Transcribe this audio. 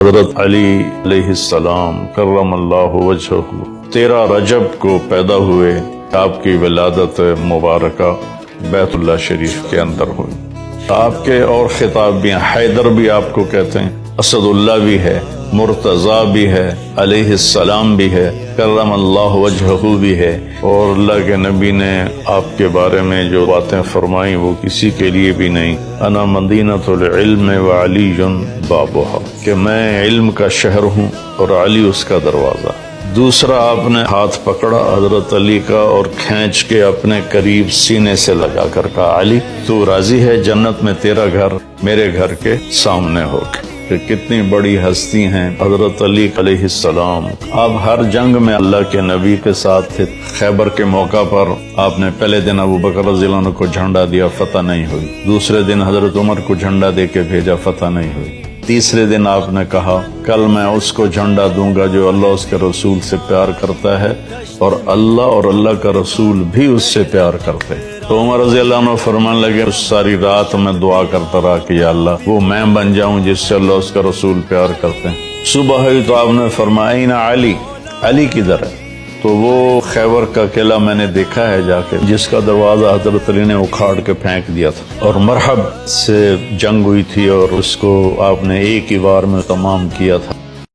حضرت علی علیہ السلام کرم اللہ وجہہ 13 رجب کو پیدا ہوئے. آپ کی ولادت مبارکہ بیت اللہ شریف کے اندر ہوئی. آپ کے اور خطاب بھی ہیں. حیدر بھی آپ کو کہتے ہیں، اسد اللہ بھی ہے، مرتضیٰ بھی ہے، علیہ السلام بھی ہے، کرم اللہ وجہہ بھی ہے. اور اللہ کے نبی نے آپ کے بارے میں جو باتیں فرمائیں وہ کسی کے لیے بھی نہیں. انا مدینۃ العلم وعلی بابھا، کہ میں علم کا شہر ہوں اور علی اس کا دروازہ. دوسرا آپ نے ہاتھ پکڑا حضرت علی کا اور کھینچ کے اپنے قریب سینے سے لگا کر کہا، علی تو راضی ہے جنت میں تیرا گھر میرے گھر کے سامنے ہو کے. کہ کتنی بڑی ہستی ہیں حضرت علی علیہ السلام. آپ ہر جنگ میں اللہ کے نبی کے ساتھ تھے. خیبر کے موقع پر آپ نے پہلے دن ابوبکر رضی اللہ عنہ کو جھنڈا دیا، فتح نہیں ہوئی. دوسرے دن حضرت عمر کو جھنڈا دے کے بھیجا، فتح نہیں ہوئی. تیسرے دن آپ نے کہا کل میں اس کو جھنڈا دوں گا جو اللہ اس کے رسول سے پیار کرتا ہے اور اللہ کا رسول بھی اس سے پیار کرتے. تو عمر رضی اللہ عنہ فرمان لگے، ساری رات میں دعا کرتا رہا کہ یا اللہ وہ میں بن جاؤں جس سے اللہ اس کا رسول پیار کرتے ہیں. صبح ہوئی تو آپ نے فرمایا اینا علی، علی کدھر ہے؟ تو وہ خیبر کا قلعہ میں نے دیکھا ہے جا کے، جس کا دروازہ حضرت علی نے اکھاڑ کے پھینک دیا تھا اور مرحب سے جنگ ہوئی تھی اور اس کو آپ نے ایک ہی بار میں تمام کیا تھا.